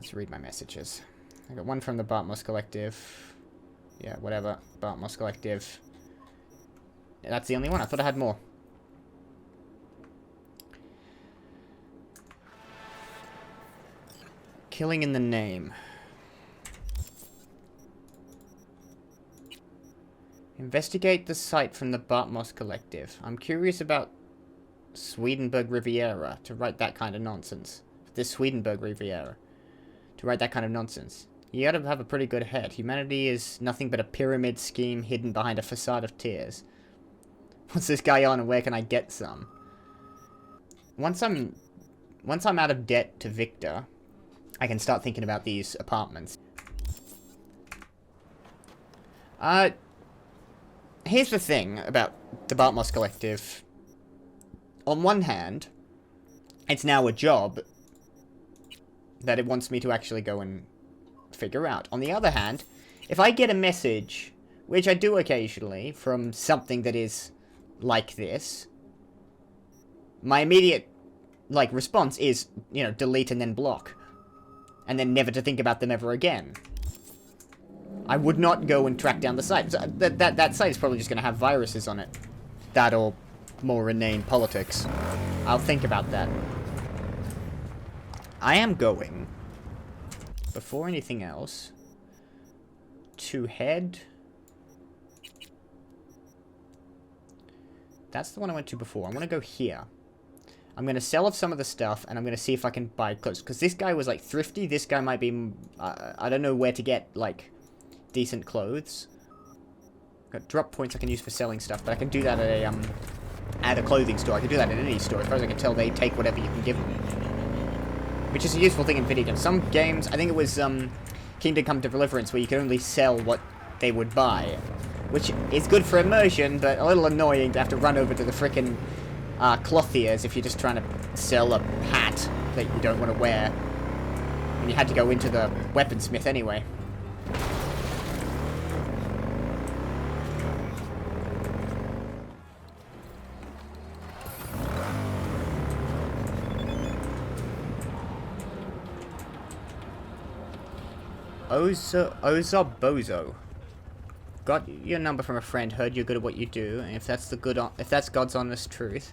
Let's read my messages. I got one from the Bartmoss Collective. Yeah, whatever. Bartmoss Collective. Yeah, that's the only one. I thought I had more. Killing in the name. Investigate the site from the Bartmoss Collective. I'm curious about Swedenborg Riviera to write that kind of nonsense. This Swedenborg Riviera. To write that kind of nonsense. You gotta have a pretty good head. Humanity is nothing but a pyramid scheme hidden behind a facade of tears. What's this guy on and where can I get some? Once I'm out of debt to Victor, I can start thinking about these apartments. Here's the thing about the Bartmoss Collective. On one hand, it's now a job that it wants me to actually go and figure out. On the other hand, if I get a message, which I do occasionally, from something that is like this, my immediate, response is, delete and then block. And then never to think about them ever again. I would not go and track down the site. That site is probably just going to have viruses on it. That or more inane politics. I'll think about that. I am going, before anything else, to head... That's the one I went to before. I'm going to go here. I'm going to sell off some of the stuff, and I'm going to see if I can buy clothes. Because this guy was, thrifty. This guy might be... I don't know where to get, decent clothes. Got drop points I can use for selling stuff, but I can do that at a clothing store. I can do that at any store. As far as I can tell, they take whatever you can give them. Which is a useful thing in video games. Some games, I think it was Kingdom Come Deliverance, where you can only sell what they would buy. Which is good for immersion, but a little annoying to have to run over to the frickin' clothiers if you're just trying to sell a hat that you don't want to wear. And you had to go into the weaponsmith anyway. Oza Bozo. Got your number from a friend, heard you're good at what you do, and if that's God's honest truth,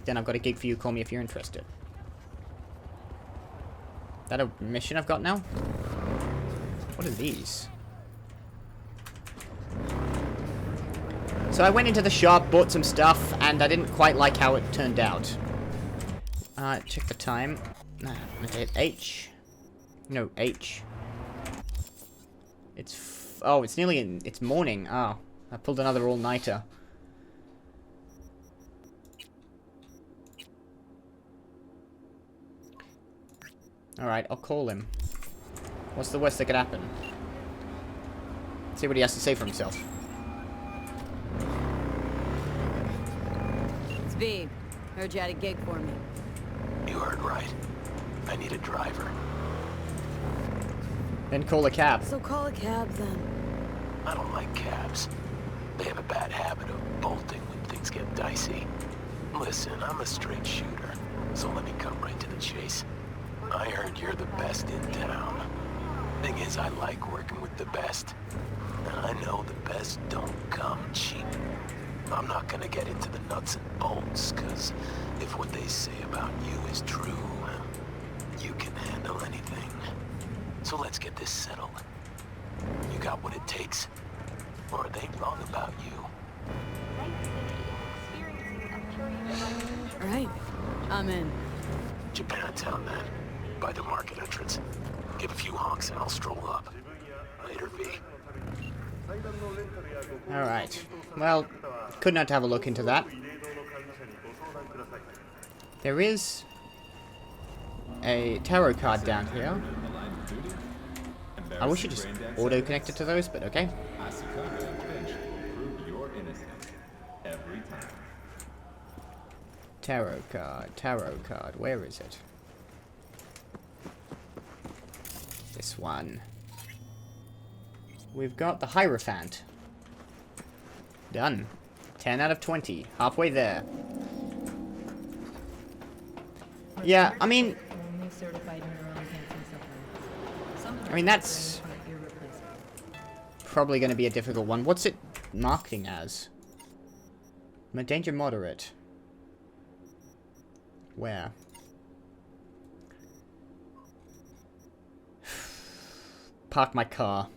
then I've got a gig for you, call me if you're interested. That a mission I've got now? What are these? So I went into the shop, bought some stuff, and I didn't quite like how it turned out. Check the time. Okay, H. No, H. It's it's morning. Oh, I pulled another all-nighter. Alright, I'll call him. What's the worst that could happen? See what he has to say for himself. It's V. Heard you had a gig for me. You heard right. I need a driver. Then call a cab. So call a cab, then. I don't like cabs. They have a bad habit of bolting when things get dicey. Listen, I'm a straight shooter, so let me come right to the chase. I heard you're the best in town. Thing is, I like working with the best. And I know the best don't come cheap. I'm not gonna get into the nuts and bolts, cause if what they say about you is true, you can handle anything. So let's get this settled. You got what it takes? Or are they wrong about you? Alright, I'm in. Japantown, then. By the market entrance. Give a few honks and I'll stroll up. Later, V. Alright. Well, could not have a look into that. There is a tarot card down here. I wish it just auto-connected to those, but okay. Tarot card, where is it? This one. We've got the Hierophant. Done. 10 out of 20. Halfway there. Yeah, I mean, certified neuroenhancing supplement. I mean, that's probably going to be a difficult one. What's it marking as? Danger moderate. Where? Park my car.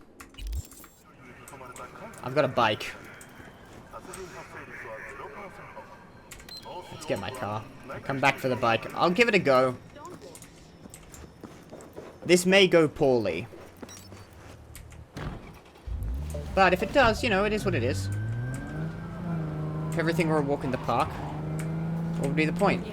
I've got a bike. Let's get my car. I'll come back for the bike. I'll give it a go. This may go poorly. But if it does, you know, it is what it is. If everything were a walk in the park, what would be the point?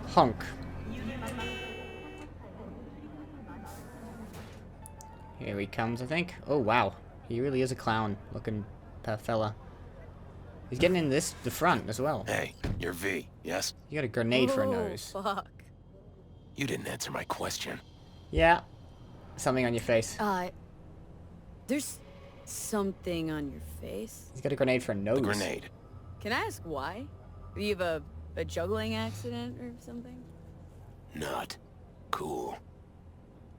Honk. Here he comes, I think. Oh, wow. He really is a clown-looking fella. He's getting in the front as well. Hey, you're V, yes? You got a grenade for a Oh, nose. fuck. You didn't answer my question. Yeah. Something on your face. There's something on your face. He's got a grenade for a nose. The grenade. Can I ask why? Do you have a juggling accident or something? Not cool.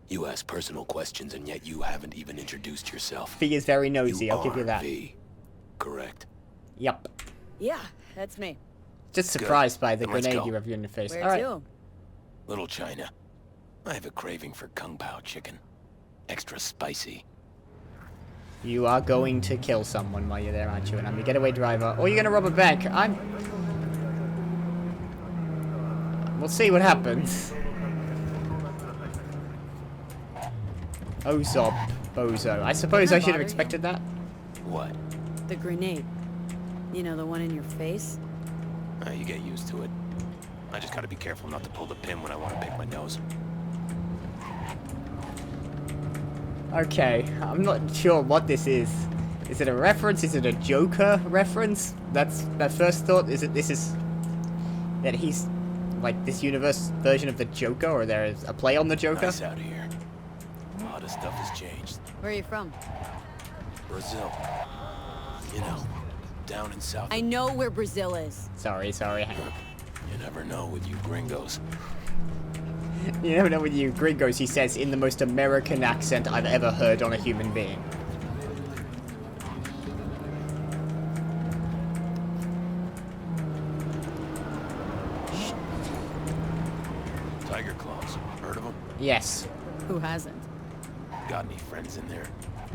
You ask personal questions and yet you haven't even introduced yourself. V is very nosy, You I'll give you are that. V, correct? Yup. Yeah, that's me. Just surprised by the Then let's grenade go. you have in your face. Where Alright. to? Little China. I have a craving for Kung Pao chicken. Extra spicy. You are going to kill someone while you're there, aren't you? And I'm the getaway driver. Or you're gonna rob a bank. We'll see what happens. Oh, Zob. Bozo. I suppose Can I I should have bother expected that. What? The grenade. You know, the one in your face? You get used to it. I just gotta be careful not to pull the pin when I want to pick my nose. Okay, I'm not sure what this is. Is it a reference? Is it a Joker reference? That's my first thought. Is it that he's like this universe version of the Joker, or there is a play on the Joker? Nice out here. A lot of stuff has changed. Where are you from? Brazil. You know, down in South. I know where Brazil is. Sorry. You never know with you gringos. You never know with you gringos, he says in the most American accent I've ever heard on a human being. Tiger claws. Heard of them? Yes. Who hasn't? Got any friends in there?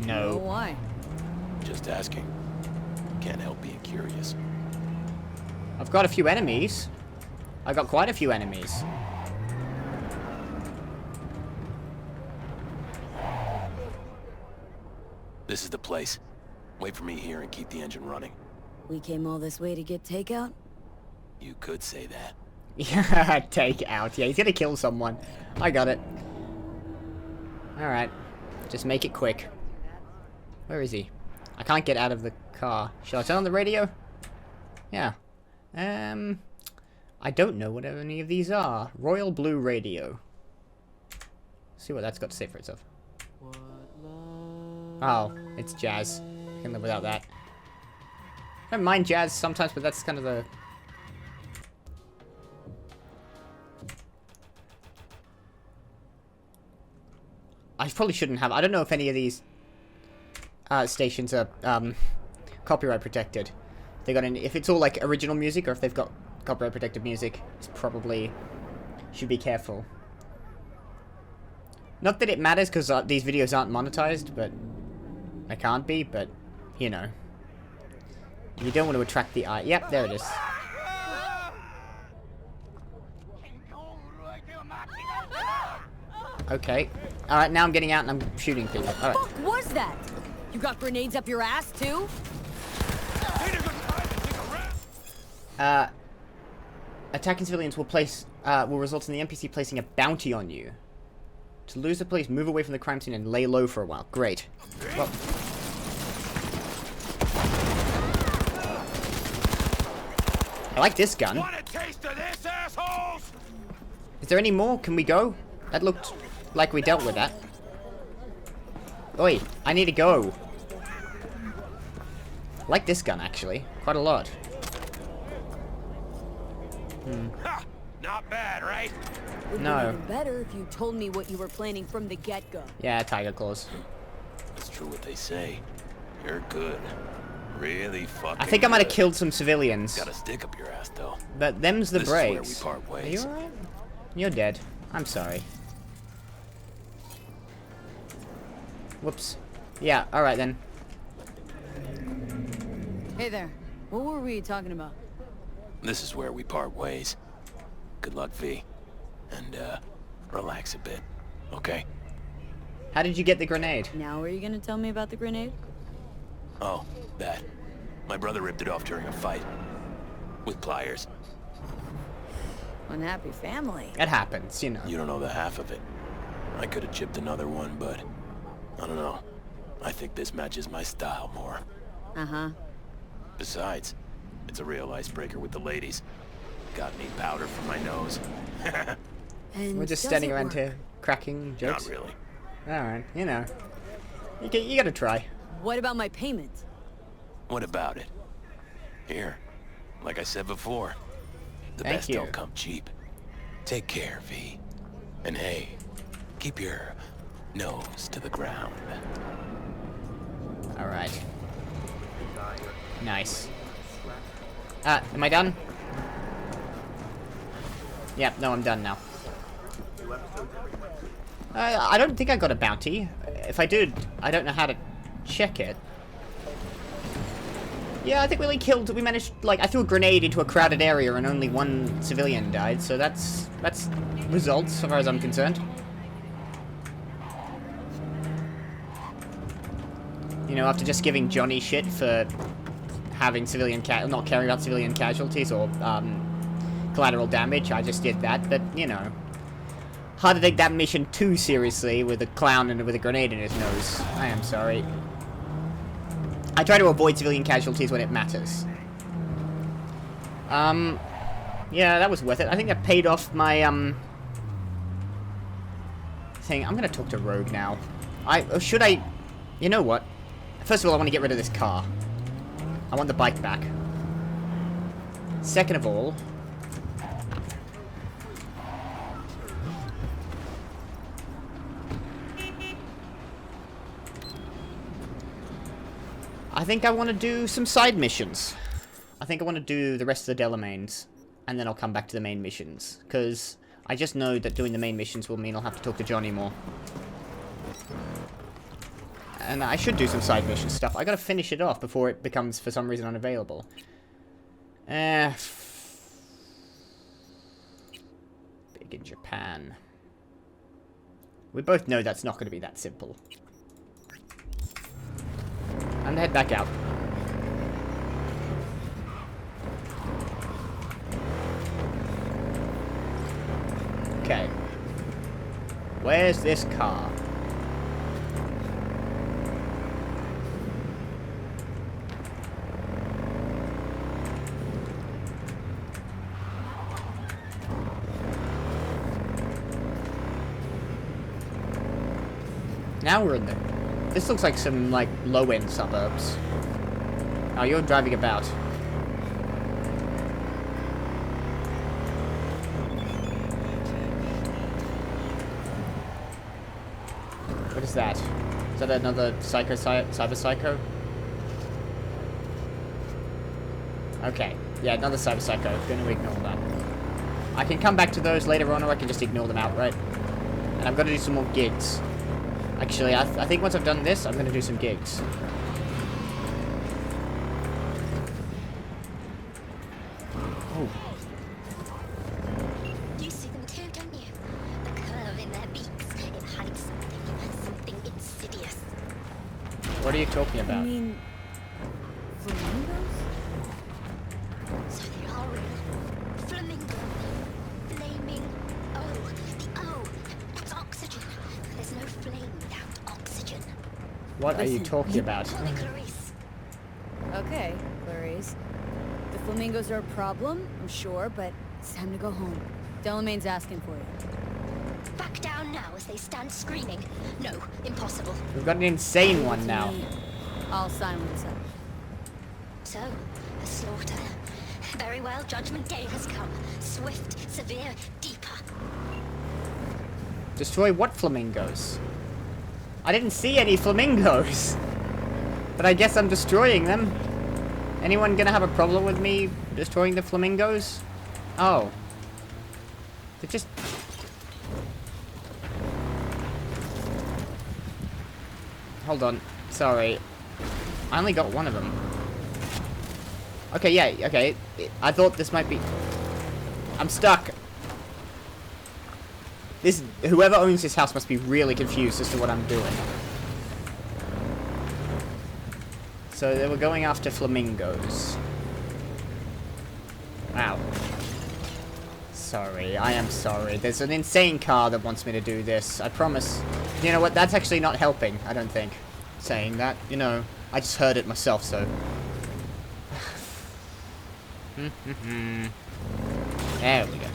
Oh, No. why? Just asking. Can't help being curious. I've got a few enemies. I got quite a few enemies. This is the place. Wait for me here and keep the engine running. We came all this way to get takeout? You could say that. Yeah, take out. Yeah, he's gonna kill someone. I got it. Alright. Just make it quick. Where is he? I can't get out of the car. Shall I turn on the radio? Yeah. I don't know what any of these are. Royal Blue Radio. See what that's got to say for itself. Oh, it's jazz. I can live without that. I don't mind jazz sometimes, but that's kind of the... I probably shouldn't have... I don't know if any of these stations are copyright protected. They got any... If it's all like original music, or if they've got copyright protected music, it's probably... Should be careful. Not that it matters, because these videos aren't monetized, but... They can't be, but... You know. You don't want to attract the eye. Yep, there it is. Okay. Alright, now I'm getting out and I'm shooting people. Alright. What was that? You got grenades up your ass, too? Attacking civilians will result in the NPC placing a bounty on you. To lose the police, move away from the crime scene and lay low for a while. Great. Well, I like this gun. Want a taste of this, assholes? Is there any more? Can we go? That looked like we dealt with that. Oi, I need to go. I like this gun, actually. Quite a lot. Ha! Not bad, right? Would No. be even better if you told me what you were planning from the get-go. Yeah, tiger claws. It's true what they say. You're good. Really fucking I think I might have good. killed some civilians. Got a stick up your ass, though. But them's the This is where we breaks. part Are you ways. alright? You're dead. I'm sorry. Whoops. Yeah, alright then. Hey there. What were we talking about? This is where we part ways. Good luck, V. And, relax a bit, okay? How did you get the grenade? Now are you gonna tell me about the grenade? Oh, that. My brother ripped it off during a fight. With pliers. Unhappy family. It happens, you know. You don't know the half of it. I could have chipped another one, but... I don't know. I think this matches my style more. Uh-huh. Besides, it's a real icebreaker with the ladies. Got any powder for my nose? And We're just does standing it around work? here cracking jokes. Not really. Alright, you know. You gotta try. What about my payment? What about it? Here, like I said before, the Thank best you. don't come cheap. Take care, V. And hey, keep your nose to the ground. Alright. Nice. Am I done? Yep, no, I'm done now. I don't think I got a bounty. If I did, I don't know how to check it. Yeah, I think we managed, like, I threw a grenade into a crowded area and only one civilian died, so that's results, so far as I'm concerned. You know, after just giving Johnny shit for having not caring about civilian casualties or, collateral damage, I just did that, but, you know. Hard to take that mission too seriously with a clown and with a grenade in his nose. I am sorry. I try to avoid civilian casualties when it matters. Yeah, that was worth it. I think that paid off my, thing. I'm gonna talk to Rogue now. You know what? First of all, I want to get rid of this car. I want the bike back. Second of all... I think I want to do some side missions. I think I want to do the rest of the Delamains, and then I'll come back to the main missions, because I just know that doing the main missions will mean I'll have to talk to Johnny more. And I should do some side mission stuff. I gotta finish it off before it becomes, for some reason, unavailable. Big in Japan. We both know that's not going to be that simple. And head back out. Okay. Where's this car? Now we're in the... This looks like some, like, low-end suburbs. Oh, you're driving about. What is that? Is that another cyber psycho? Okay. Yeah, another cyber psycho. Gonna ignore that. I can come back to those later on, or I can just ignore them outright. And I've got to do some more gigs. Actually, I think once I've done this, I'm going to do some gigs. Oh. You see them too, don't you? The curve in their beaks. It hides something insidious. What are you talking I about? mean, flamingos? So they are real. Flamingos. What are you Listen, talking about? Call me Clarice. Okay, Clarice. The flamingos are a problem, I'm sure, but it's time to go home. Delamain's asking for you. Back down now as they stand screaming. No, impossible. We've got an insane Leave it one to now. me. I'll silence her. So, a slaughter. Very well, Judgment Day has come. Swift, severe, deeper. Destroy what flamingos? I didn't see any flamingos. But I guess I'm destroying them. Anyone gonna have a problem with me destroying the flamingos? Oh. They just... Hold on. Sorry. I only got one of them. Okay, yeah, okay. I thought this might be... I'm stuck. This... Whoever owns this house must be really confused as to what I'm doing. So they were going after flamingos. Wow. Sorry, I am sorry. There's an insane car that wants me to do this. I promise. You know what? That's actually not helping, I don't think. Saying that, you know, I just heard it myself, so. There we go.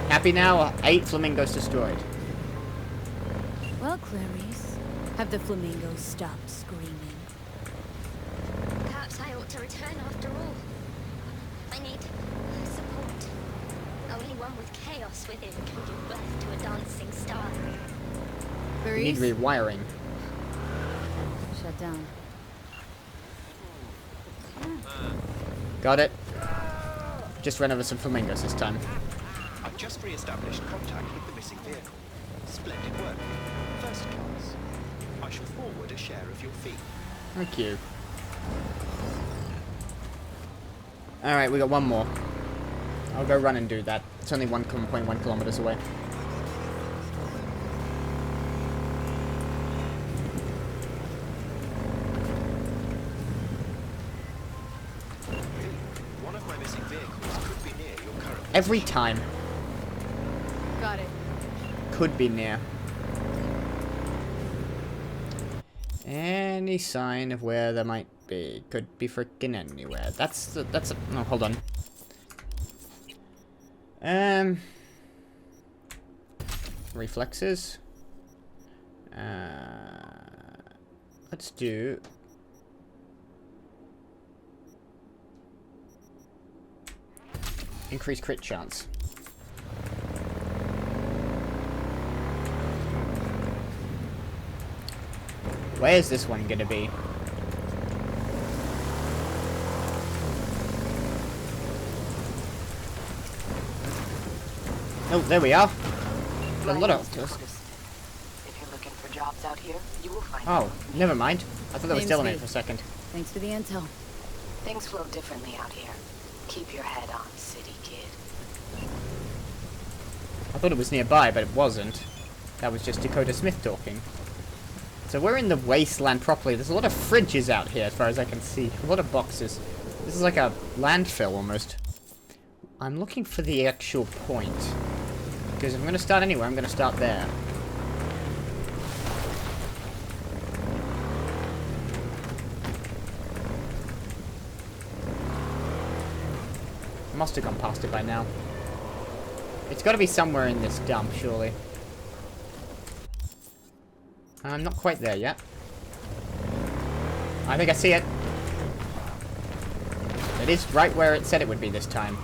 Happy now? 8 flamingos destroyed. Well, Clarice, have the flamingos stopped screaming? Perhaps I ought to return after all. I need support. Only one with chaos within can give birth to a dancing star. We need Clarice, rewiring. shut down. Got it. Just ran over some flamingos this time. I've just re-established contact with the missing vehicle. Splendid work. First class. I shall forward a share of your fee. Thank you. Alright, we got one more. I'll go run and do that. It's only 1.1 kilometers away. One of my missing vehicles could be near your current Every position. time. Got it. Could be near. Any sign of where there might be. Could be freaking anywhere. That's no, hold on. Reflexes. Let's do... Increase crit chance. Where's this one gonna be? Oh, there we are. A lot of... If you're looking for jobs out here, you will find Oh, them. never mind. I thought that was Name's Delamain Lee. for a second. Thanks for the intel. Things flow differently out here. Keep your head on, city kid. I thought it was nearby, but it wasn't. That was just Dakota Smith talking. So we're in the wasteland properly. There's a lot of fridges out here, as far as I can see. A lot of boxes. This is like a landfill, almost. I'm looking for the actual point. Because if I'm going to start anywhere, I'm going to start there. I must have gone past it by now. It's got to be somewhere in this dump, surely. I'm not quite there yet. I think I see it. It is right where it said it would be this time.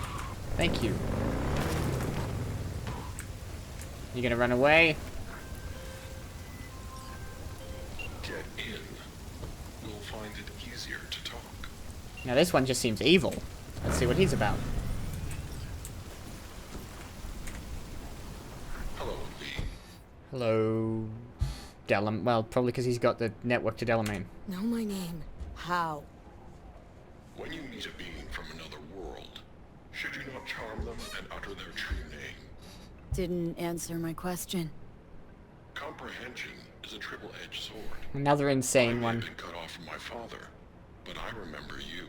Thank you. You gonna run away? Get in. We'll find it easier to talk. Now this one just seems evil. Let's see what he's about. Hello, Lee. Hello, Delamain. Well, probably because he's got the network to Delamain. Know my name. How? When you meet a being from another world, should you not charm them and utter their true name? Didn't answer my question. Comprehension is a triple-edged sword. Another I insane may one. have been cut off from my father, but I remember you.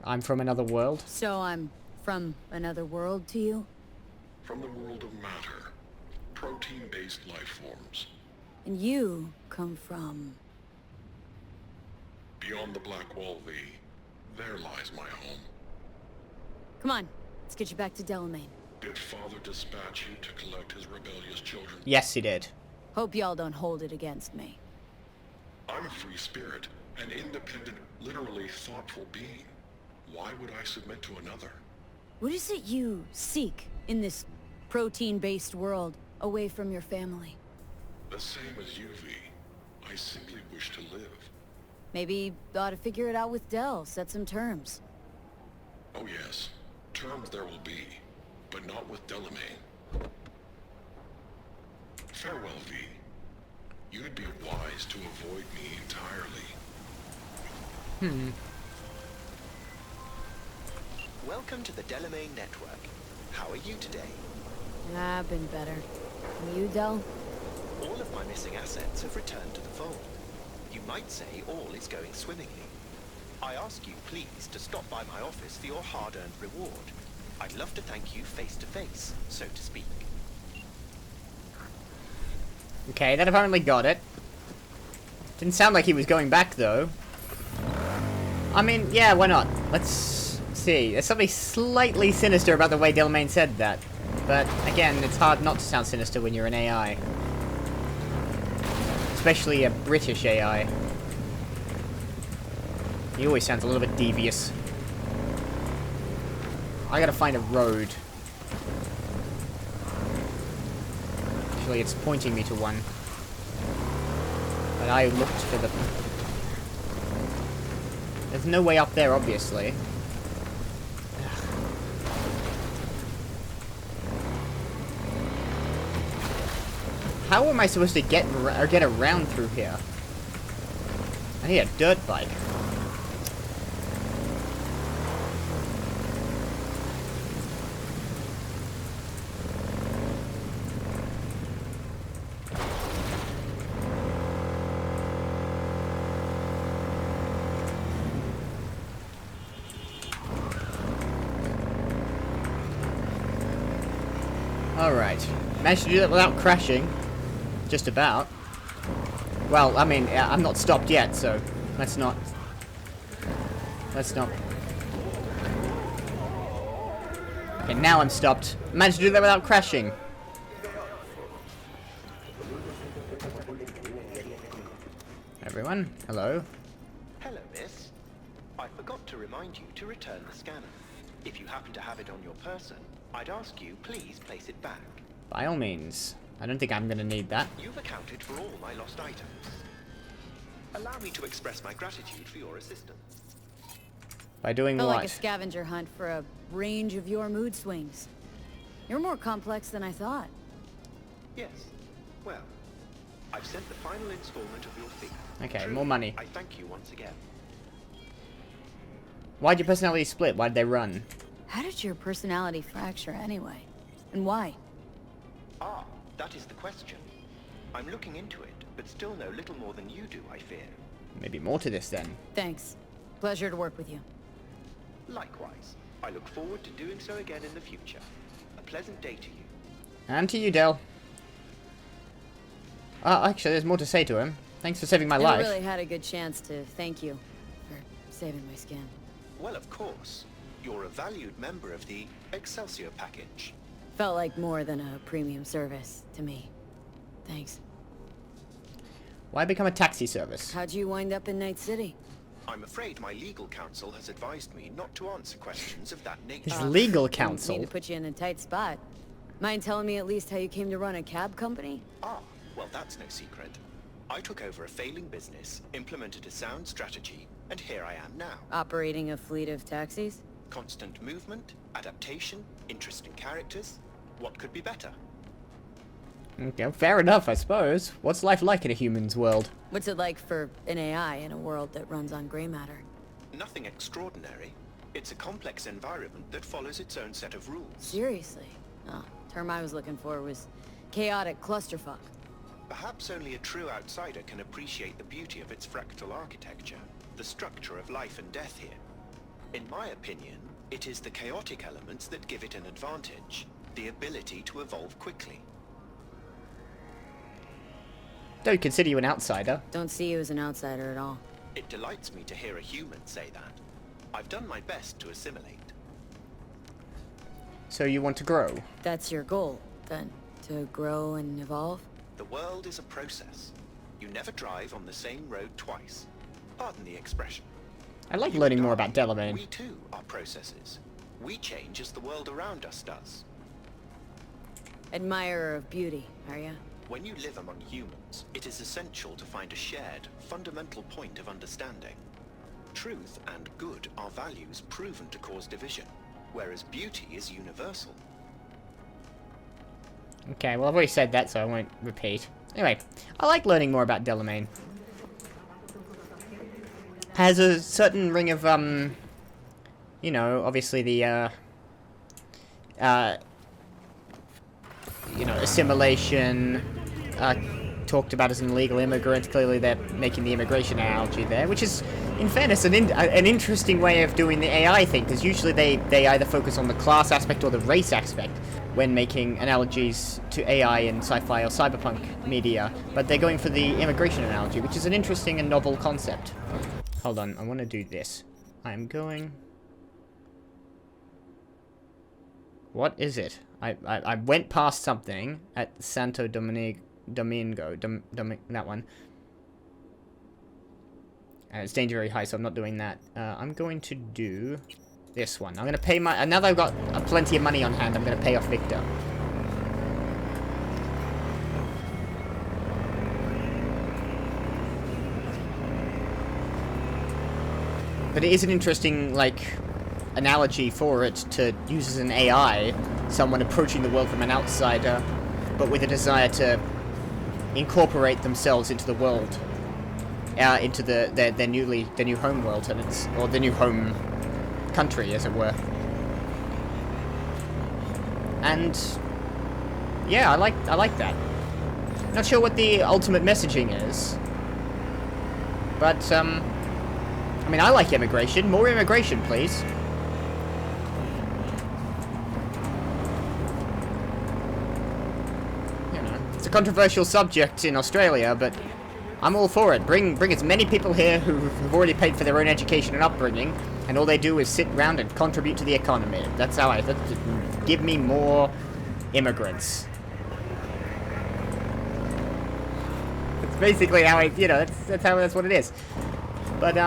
I'm from another world. So I'm from another world to you? From the world of matter. Protein-based life forms. And you come from... Beyond the Black Wall, V, there lies my home. Come on, let's get you back to Delamain. Did Father dispatch you to collect his rebellious children? Yes, he did. Hope y'all don't hold it against me. I'm a free spirit, an independent, literally thoughtful being. Why would I submit to another? What is it you seek in this protein-based world, away from your family? The same as you, V. I simply wish to live. Maybe ought to figure it out with Del, set some terms. Oh yes, terms there will be, but not with Delamain. Farewell, V. You'd be wise to avoid me entirely. Welcome to the Delamain Network. How are you today? I've been better. And you, Del? All of my missing assets have returned to the fold. You might say all is going swimmingly. I ask you please to stop by my office for your hard-earned reward. I'd love to thank you face to face, so to speak. Okay, that apparently got it. Didn't sound like he was going back, though. I mean, yeah, why not? Let's see. There's something slightly sinister about the way Delamain said that. But, again, it's hard not to sound sinister when you're an AI. Especially a British AI. He always sounds a little bit devious. I gotta find a road. Actually, it's pointing me to one. But I looked for the... There's no way up there, obviously. How am I supposed to get around through here? I need a dirt bike. Alright. Managed to do that without crashing. Just about. Well, I mean, I'm not stopped yet, so let's not. Okay, now I'm stopped. Managed to do that without crashing. Everyone, hello. Hello, miss. I forgot to remind you to return the scanner. If you happen to have it on your person, I'd ask you please place it back. By all means. I don't think I'm gonna need that. You've accounted for all my lost items. Allow me to express my gratitude for your assistance. By doing Felt what? like a scavenger hunt for a range of your mood swings. You're more complex than I thought. Yes. Well, I've sent the final installment of your fee. Okay, Truly, more money. I thank you once again. Why'd your personality split? Why'd they run? How did your personality fracture anyway? And why? Ah, that is the question. I'm looking into it, but still know little more than you do, I fear. Maybe more to this then. Thanks. Pleasure to work with you. Likewise. I look forward to doing so again in the future. A pleasant day to you. And to you, Del. Actually, there's more to say to him. Thanks for saving my life. I really had a good chance to thank you for saving my skin. Well, of course. You're a valued member of the Excelsior package. Felt like more than a premium service to me. Thanks. Why become a taxi service? How'd you wind up in Night City? I'm afraid my legal counsel has advised me not to answer questions of that nature. His legal Didn't counsel? mean to put you in a tight spot. Mind telling me at least how you came to run a cab company? Ah, well, that's no secret. I took over a failing business, implemented a sound strategy, and here I am now. Operating a fleet of taxis? Constant movement, adaptation, interesting characters. What could be better? Okay, fair enough, I suppose. What's life like in a human's world? What's it like for an AI in a world that runs on gray matter? Nothing extraordinary. It's a complex environment that follows its own set of rules. Seriously? Oh, term I was looking for was chaotic clusterfuck. Perhaps only a true outsider can appreciate the beauty of its fractal architecture, the structure of life and death here. In my opinion, it is the chaotic elements that give it an advantage, the ability to evolve quickly. Don't consider you an outsider. Don't see you as an outsider at all. It delights me to hear a human say that. I've done my best to assimilate. So you want to grow? That's your goal, then? To grow and evolve? The world is a process. You never drive on the same road twice. Pardon the expression. I like You learning and more I, about Delamain. We too are processes. We change as the world around us does. Admirer of beauty, are ya? When you live among humans, it is essential to find a shared, fundamental point of understanding. Truth and good are values proven to cause division, whereas beauty is universal. Okay, well I've already said that, so I won't repeat. Anyway, I like learning more about Delamain. Has a certain ring of, you know, obviously the, you know, assimilation, talked about as an illegal immigrant. Clearly they're making the immigration analogy there, which is, in fairness, an interesting way of doing the AI thing, because usually they either focus on the class aspect or the race aspect when making analogies to AI in sci-fi or cyberpunk media, but they're going for the immigration analogy, which is an interesting and novel concept. Hold on, I want to do this. I'm going... What is it? I went past something at Santo Domingo, that one. And it's danger very high, so I'm not doing that. I'm going to do this one. I'm going to pay my... Now that I've got plenty of money on hand, I'm going to pay off Victor. But it is an interesting, like, analogy for it to use as an AI, someone approaching the world from an outsider, but with a desire to incorporate themselves into the world, into their new home world, and or the new home country, as it were. And yeah, I like that. Not sure what the ultimate messaging is, but I mean, I like immigration. More immigration, please. You know, it's a controversial subject in Australia, but I'm all for it. Bring as many people here who have already paid for their own education and upbringing, and all they do is sit around and contribute to the economy. That's how give me more immigrants. It's basically how you know, that's what it is. But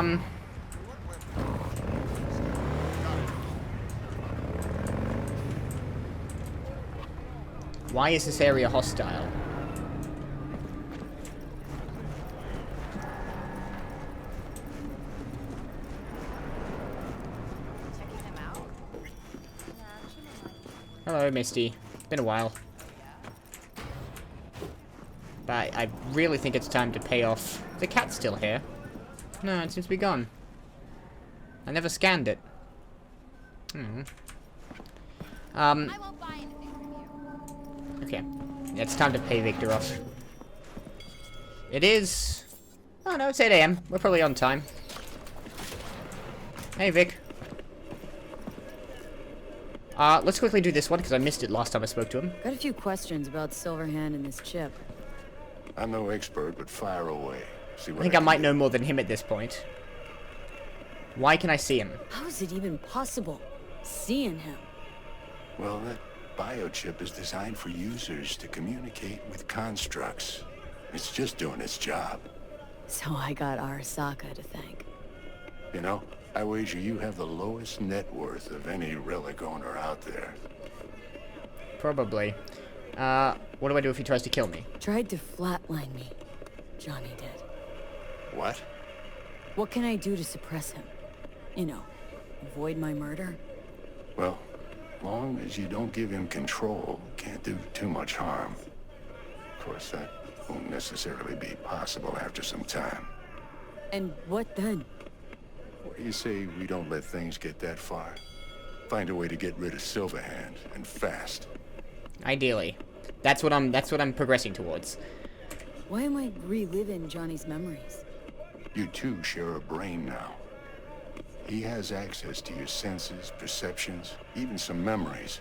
why is this area hostile? Hello, Misty. Been a while. But I really think it's time to pay off... The cat's still here. No, it seems to be gone. I never scanned it. Okay. Yeah, it's time to pay Victor off. It is... Oh no, it's 8 AM. We're probably on time. Hey, Vic. Let's quickly do this one, because I missed it last time I spoke to him. Got a few questions about Silverhand and this chip. I'm no expert, but fire away. See what I think I might know more than him at this point. Why can I see him? How is it even possible? Seeing him? Well, that biochip is designed for users to communicate with constructs. It's just doing its job. So I got Arasaka to thank. You know, I wager you have the lowest net worth of any relic owner out there. Probably. What do I do if he tries to kill me? Tried to flatline me. Johnny did. What? What can I do to suppress him? You know, avoid my murder? Well, long as you don't give him control, can't do too much harm. Of course, that won't necessarily be possible after some time. And what then? What do you say we don't let things get that far? Find a way to get rid of Silverhand, and fast. Ideally. That's what I'm progressing towards. Why am I reliving Johnny's memories? You two share a brain now. He has access to your senses, perceptions, even some memories.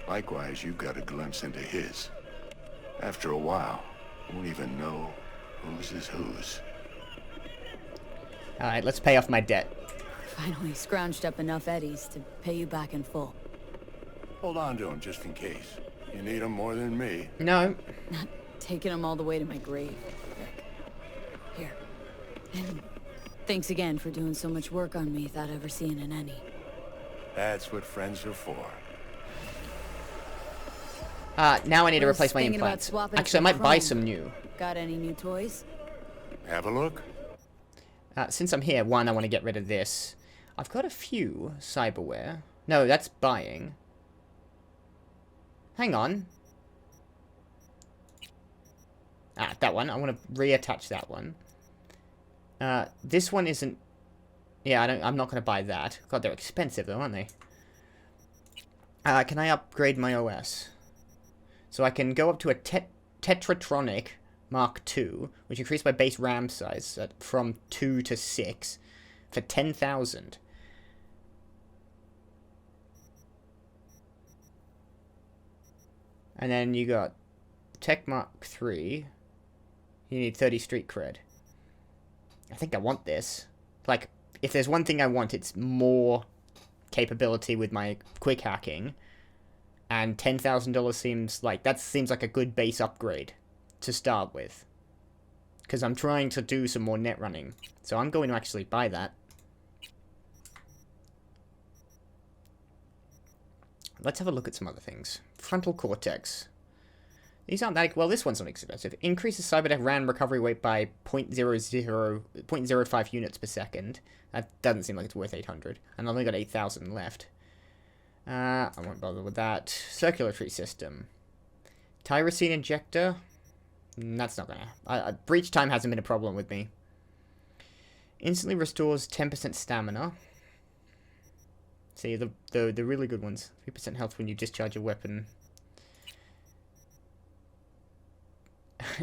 Likewise, you've got a glimpse into his. After a while, you won't even know Whose is whose? Alright, let's pay off my debt. Finally scrounged up enough eddies to pay you back in full. Hold on to him just in case. You need him more than me. No. Not taking them all the way to my grave, Rick. Here. And thanks again for doing so much work on me without ever seeing an any. That's what friends are for. Now I need to Was replace my thinking about implants. swapping Actually, I some might buy chrome. some new. Got any new toys? Have a look. Since I'm here, one, I want to get rid of this. I've got a few cyberware. No, that's buying. Hang on. That one. I want to reattach that one. This one isn't... Yeah, I'm not going to buy that. God, they're expensive though, aren't they? Can I upgrade my OS? So I can go up to a Tetratronic Mark II, which increased my base RAM size from 2 to 6 for 10,000. And then you got Tech Mark III. You need 30 street cred. I think I want this. Like, if there's one thing I want, it's more capability with my quick hacking. And $10,000 seems like a good base upgrade to start with. Because I'm trying to do some more net running. So I'm going to actually buy that. Let's have a look at some other things. Frontal cortex. These aren't that... Well, this one's not expensive. Increases cyberdeck RAM recovery rate by 0.05 units per second. That doesn't seem like it's worth 800. And I've only got 8,000 left. I won't bother with that. Circulatory system. Tyrosine injector. That's not gonna... breach time hasn't been a problem with me. Instantly restores 10% stamina. See, the really good ones. 3% health when you discharge a weapon.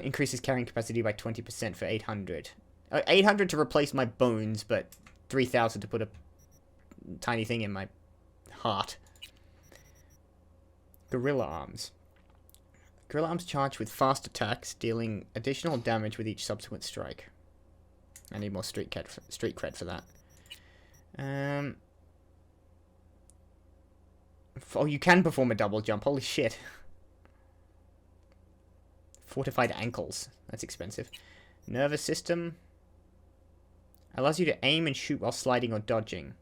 Increases carrying capacity by 20% for 800. 800 to replace my bones, but 3,000 to put a tiny thing in my heart. Gorilla Arms. Gorilla Arms charged with fast attacks, dealing additional damage with each subsequent strike. I need more street cred for that. Oh, you can perform a double jump. Holy shit. Fortified ankles. That's expensive. Nervous system. Allows you to aim and shoot while sliding or dodging.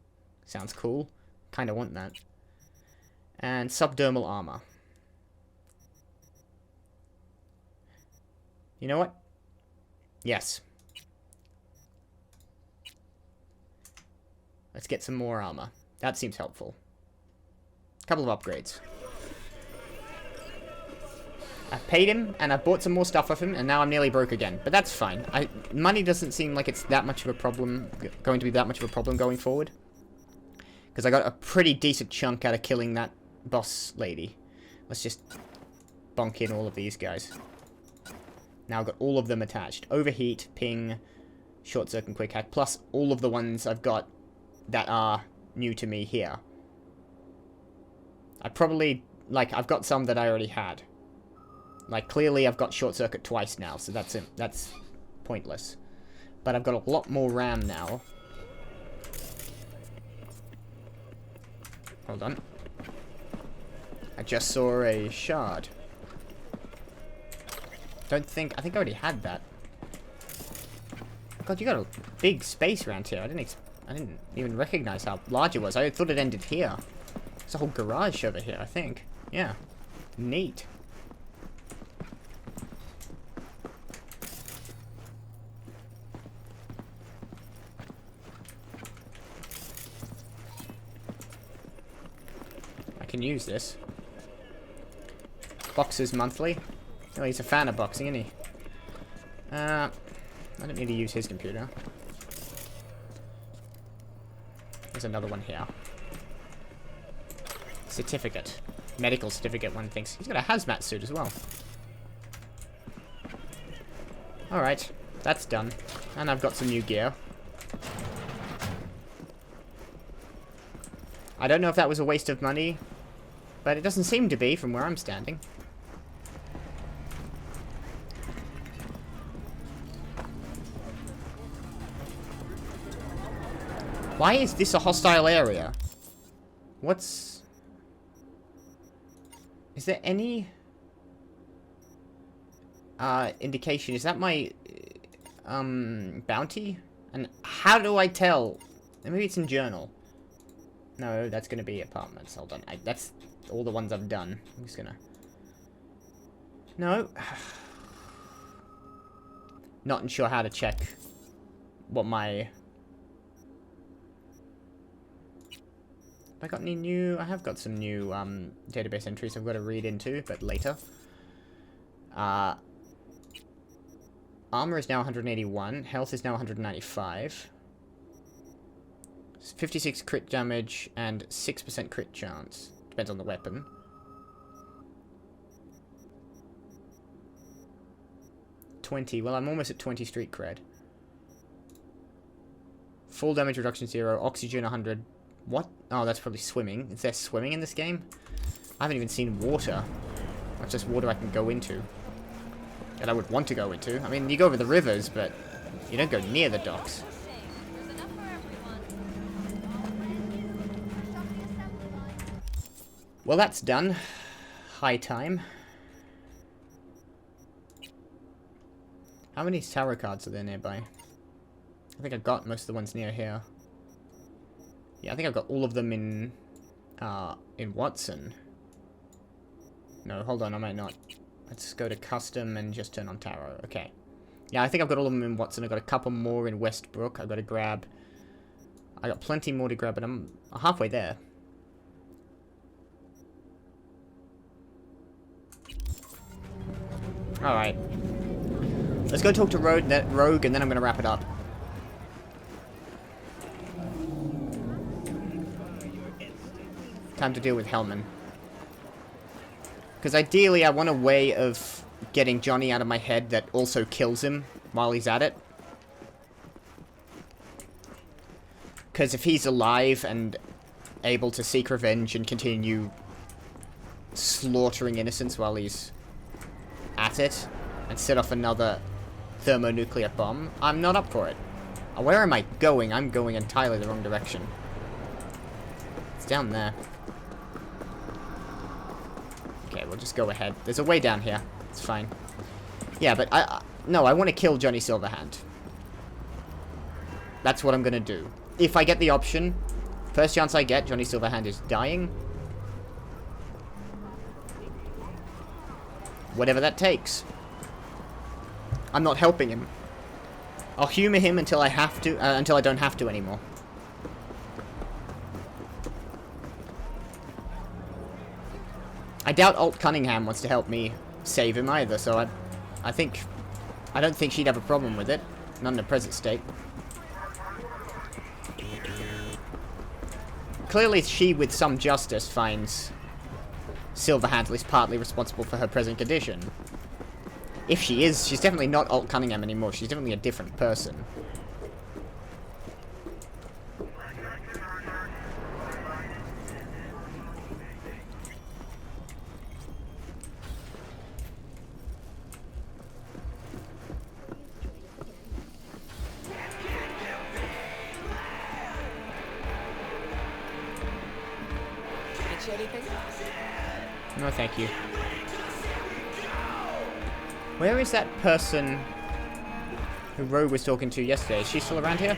Sounds cool. Kinda want that. And subdermal armor. You know what? Yes. Let's get some more armor. That seems helpful. Couple of upgrades. I paid him, and I bought some more stuff off him, and now I'm nearly broke again. But that's fine. Money doesn't seem like it's that much of a problem, going to be that much of a problem going forward. Because I got a pretty decent chunk out of killing that boss lady. Let's just bonk in all of these guys. Now I've got all of them attached. Overheat, ping, short circuit, quick hack, plus all of the ones I've got that are new to me here. I probably, like, I've got some that I already had. Like, clearly I've got short circuit twice now, so that's pointless. But I've got a lot more RAM now. Hold on. I just saw a shard. I think I already had that. God, you got a big space around here. I didn't even recognize how large it was. I thought it ended here. There's a whole garage over here, I think. Yeah. Neat. I can use this. Boxes monthly. Oh, he's a fan of boxing, isn't he? I don't need to use his computer. There's another one here. Certificate. Medical certificate, one thinks. He's got a hazmat suit as well. Alright, that's done. And I've got some new gear. I don't know if that was a waste of money, but it doesn't seem to be from where I'm standing. Why is this a hostile area? What's... Is there any... indication? Is that my... bounty? And how do I tell? Maybe it's in journal. No, that's gonna be apartments. Hold on. That's all the ones I've done. I'm just gonna... No. Not sure how to check what my... Have I got any new... I have got some new database entries I've got to read into, but later. Armor is now 181. Health is now 195. 56 crit damage and 6% crit chance. Depends on the weapon. Well, I'm almost at 20 street cred. Full damage reduction 0. Oxygen 100. What? Oh, that's probably swimming. Is there swimming in this game? I haven't even seen water. That's just water I can go into. That I would want to go into. I mean, you go over the rivers, but you don't go near the docks. Well, that's done. High time. How many tarot cards are there nearby? I think I've got most of the ones near here. Yeah, I think I've got all of them in Watson. No, hold on, I might not. Let's go to custom and just turn on tarot. Okay. Yeah, I think I've got all of them in Watson. I've got a couple more in Westbrook. I've got to grab... I got plenty more to grab, but I'm halfway there. Alright. Let's go talk to Rogue, and then I'm going to wrap it up. Time to deal with Helman. Because ideally, I want a way of getting Johnny out of my head that also kills him while he's at it. Because if he's alive and able to seek revenge and continue slaughtering innocents while he's at it, and set off another thermonuclear bomb, I'm not up for it. Where am I going? I'm going entirely the wrong direction. It's down there. Okay, we'll just go ahead. There's a way down here. It's fine. Yeah, but no, I want to kill Johnny Silverhand. That's what I'm gonna do. If I get the option, first chance I get, Johnny Silverhand is dying. Whatever that takes. I'm not helping him. I'll humor him until I have to, until I don't have to anymore. I doubt Alt Cunningham wants to help me save him either, so I don't think she'd have a problem with it. Not in the present state. Clearly she, with some justice, finds Silverhand at least partly responsible for her present condition. If she is, she's definitely not Alt Cunningham anymore. She's definitely a different person. No, thank you. Where is that person who Rogue was talking to yesterday? Is she still around here?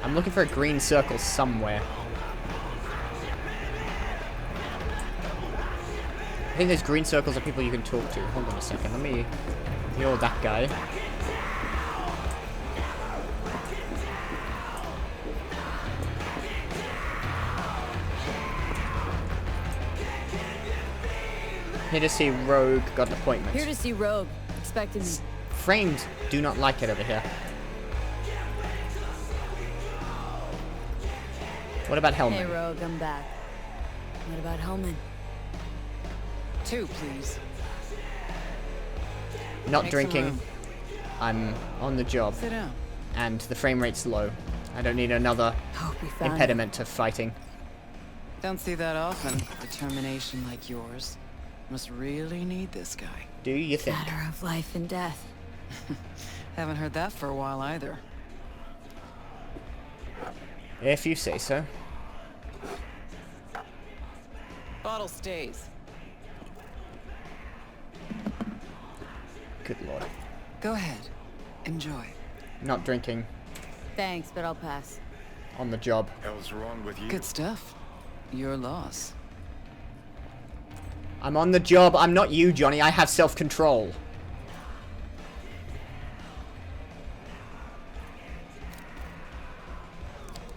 I'm looking for a green circle somewhere. I think those green circles are people you can talk to. Hold on a second, let me... You're that guy. Here to see Rogue, got an appointment. Here to see Rogue, expected me. Frames do not like it over here. What about Helman? Hey Rogue, I'm back. What about Helman? 2, please. Not Make drinking. I'm on the job. Sit down. And the frame rate's low. I don't need another impediment to fighting. Don't see that often. Determination like yours. Must really need this guy. Do you think? Matter of life and death. Haven't heard that for a while either. If you say so. Bottle stays. Good lord. Go ahead. Enjoy. Not drinking Thanks, but I'll pass. on the job. Hell's wrong with you? Good stuff. Your loss. I'm on the job. I'm not you, Johnny. I have self-control.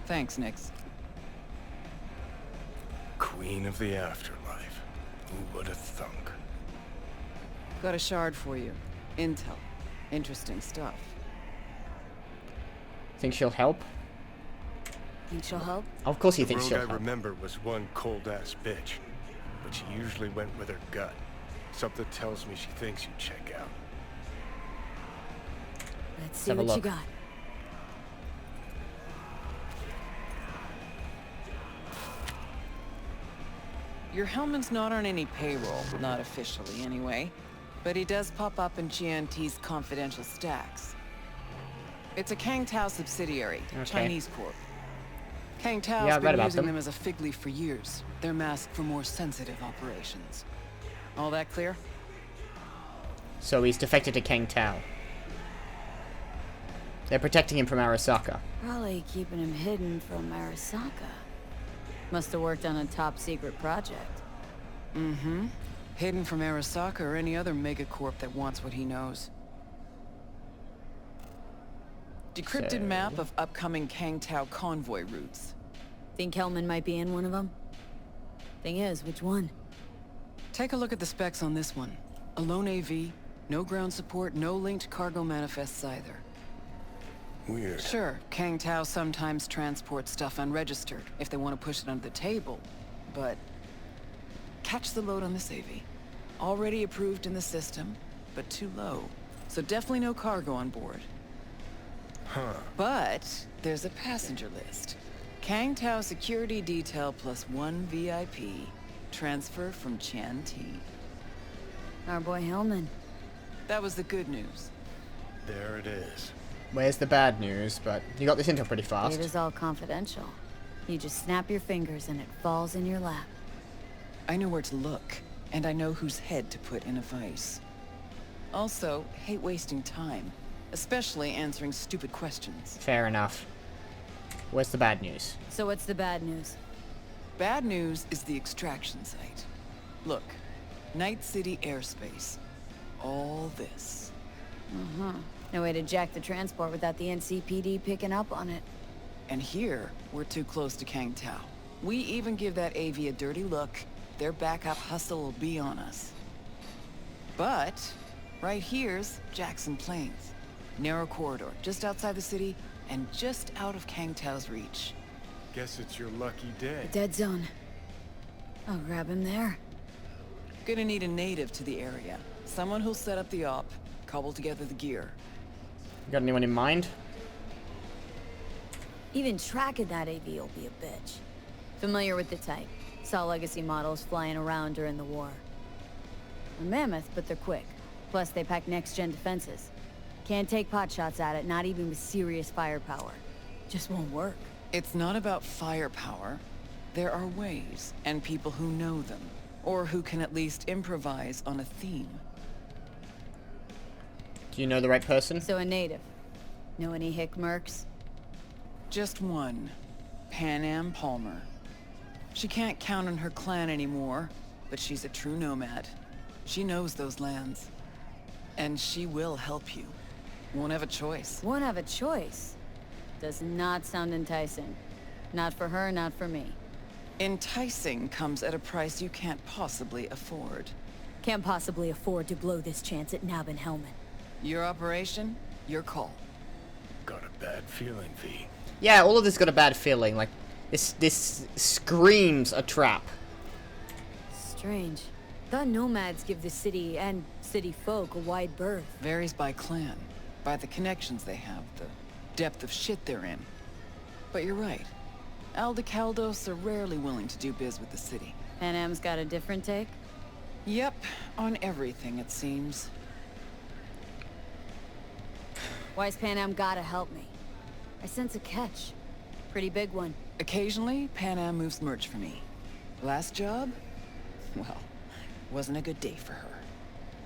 Thanks, Nix. Queen of the afterlife. Who would have thunk? Got a shard for you. Intel. Interesting stuff. Think she'll help? Think she'll help? Of course he The thinks rogue she'll I help. remember was one cold-ass bitch. But she usually went with her gut. Something tells me she thinks you check out. Let's see have a what you look. got. Your Helman's not on any payroll, not officially anyway. But he does pop up in GNT's confidential stacks. It's a Kang Tao subsidiary, Okay. Chinese corp. Kang Tao's Yeah, I read been about using them. them as a fig leaf for years. They're masked for more sensitive operations. All that clear? So he's defected to Kang Tao. They're protecting him from Arasaka. Probably keeping him hidden from Arasaka. Must have worked on a top secret project. Mm-hmm. Hidden from Arasaka or any other megacorp that wants what he knows. Decrypted So- map of upcoming Kang Tao convoy routes. Think Helman might be in one of them? Thing is, which one? Take a look at the specs on this one. A lone AV, no ground support, no linked cargo manifests either. Weird. Sure, Kang Tao sometimes transports stuff unregistered if they want to push it under the table, but catch the load on this AV. Already approved in the system, but too low. So definitely no cargo on board. Huh. But there's a passenger list. Kang Tao security detail plus 1 VIP. Transfer from Chan T. Our boy Helman. That was the good news. There it is. Where's the bad news? But you got this intel pretty fast. It is all confidential. You just snap your fingers and it falls in your lap. I know where to look, and I know whose head to put in a vice. Also, hate wasting time, especially answering stupid questions. Fair enough. Where's the bad news? So what's the bad news? Bad news is the extraction site. Look, Night City airspace. All this. No way to jack the transport without the NCPD picking up on it. And here, we're too close to Kang Tao. We even give that AV a dirty look, their backup hustle will be on us. But, right here's Jackson Plains. Narrow corridor, just outside the city, and just out of Kang Tao's reach. Guess it's your lucky day. Dead zone. I'll grab him there. Gonna need a native to the area. Someone who'll set up the op, cobble together the gear. Got anyone in mind? Even tracking that AV will be a bitch. Familiar with the type. Saw legacy models flying around during the war. They're mammoth, but they're quick. Plus, they pack next-gen defenses. Can't take pot shots at it, not even with serious firepower. Just won't work. It's not about firepower. There are ways, and people who know them. Or who can at least improvise on a theme. Do you know the right person? So a native. Know any hick mercs? Just one. Pan Am Palmer. She can't count on her clan anymore, but she's a true nomad. She knows those lands. And she will help you. Won't have a choice. Won't have a choice. Does not sound enticing. Not for her, not for me. Enticing comes at a price you can't possibly afford. Can't possibly afford to blow this chance at Nab and Helman. Your operation, your call. Got a bad feeling, V. Yeah, all of this got a bad feeling. Like, this screams a trap. Strange. Thought nomads give the city and city folk a wide berth. Varies by clan, by the connections they have, the depth of shit they're in. But you're right. Aldecaldos are rarely willing to do biz with the city. Pan Am's got a different take? Yep, on everything, it seems. Why's Pan Am gotta help me? I sense a catch. Pretty big one. Occasionally, Pan Am moves merch for me. Last job? Well, wasn't a good day for her.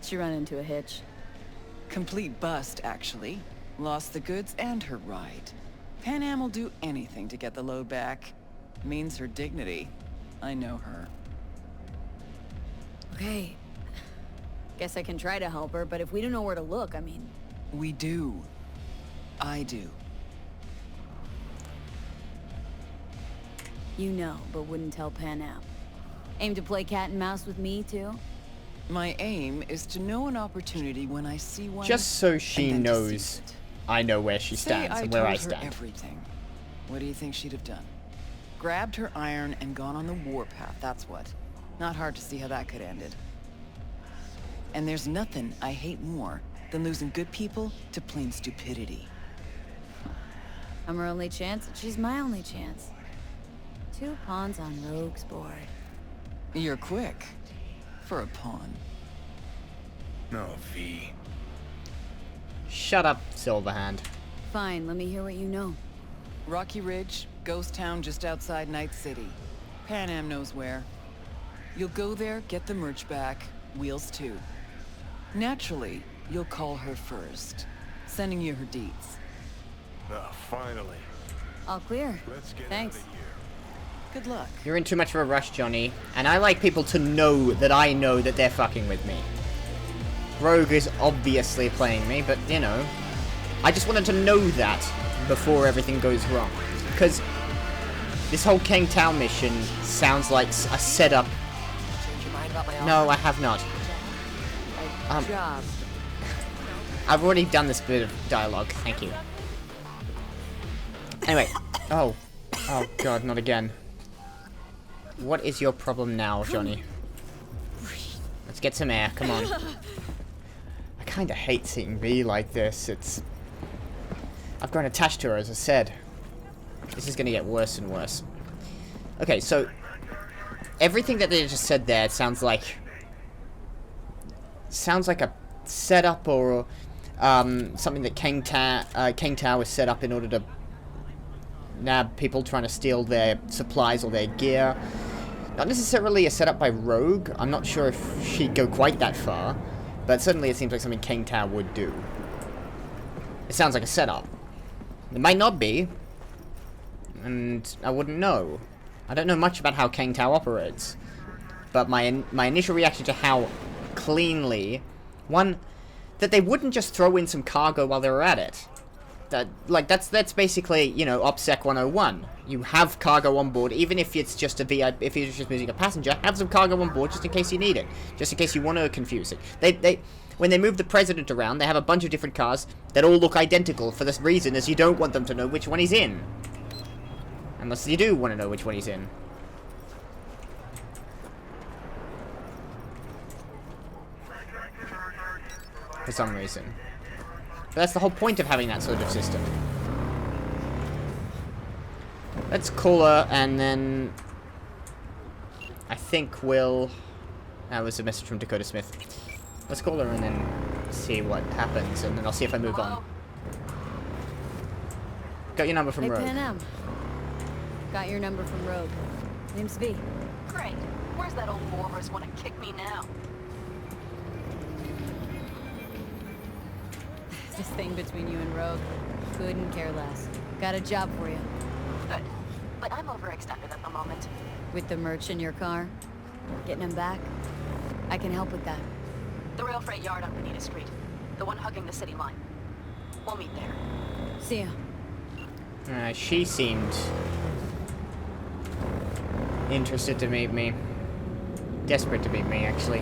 She run into a hitch. Complete bust, actually. Lost the goods and her ride. Pan Am will do anything to get the load back. Means her dignity. I know her. Okay. Guess I can try to help her, but if we don't know where to look, I mean... We do. I do. You know, but wouldn't tell Pan Am. Aim to play cat and mouse with me, too? My aim is to know an opportunity when I see one. Just so she knows I know where she stands and where I stand. Everything. What do you think she'd have done? Grabbed her iron and gone on the warpath, that's what. Not hard to see how that could have ended. And there's nothing I hate more than losing good people to plain stupidity. I'm her only chance, and she's my only chance. 2 pawns on Rogue's board. You're quick. For a pawn. No, V. Shut up, Silverhand. Fine, let me hear what you know. Rocky Ridge, ghost town just outside Night City. Pan Am knows where. You'll go there, get the merch back, wheels too. Naturally, you'll call her first, sending you her deeds. Oh, finally. All clear. Let's get Thanks. out of here. Good luck. You're in too much of a rush, Johnny. And I like people to know that I know that they're fucking with me. Rogue is obviously playing me, but, you know, I just wanted to know that before everything goes wrong. Because this whole Kang Tao mission sounds like a setup. Change your mind about my offer? No, I have not. Job. I've already done this bit of dialogue. Thank you. Anyway. Oh. Oh, God, not again. What is your problem now, Johnny? Let's get some air. Come on. I kind of hate seeing V like this. I've grown attached to her, as I said. This is going to get worse and worse. Okay, so everything that they just said there sounds like a setup or something that Kang Tao was set up in order to nab people trying to steal their supplies or their gear. Not necessarily a setup by Rogue. I'm not sure if she'd go quite that far, but certainly it seems like something Kang Tao would do. It sounds like a setup. It might not be, and I wouldn't know. I don't know much about how Kang Tao operates, but my initial reaction to how cleanly, one, that they wouldn't just throw in some cargo while they were at it. That's basically, you know, OPSEC 101. You have cargo on board, even if it's just a VIP, if you're just using a passenger, have some cargo on board just in case you need it, just in case you want to confuse it. When they move the president around, they have a bunch of different cars that all look identical for this reason, as you don't want them to know which one he's in. Unless you do want to know which one he's in. For some reason. But that's the whole point of having that sort of system. Let's call her, and then I think we'll... That was a message from Dakota Smith. Let's call her and then see what happens, and then I'll see if I move on. Got your number from Rogue. Hey, Pan Am. Got your number from Rogue. Name's V. Great. Where's that old walrus want to kick me now? This thing between you and Rogue. Couldn't care less. Got a job for you. Good. But I'm overextended at the moment. With the merch in your car? Getting them back? I can help with that. The rail freight yard on Bonita Street. The one hugging the city line. We'll meet there. See ya. She seemed interested to meet me. Desperate to meet me, actually.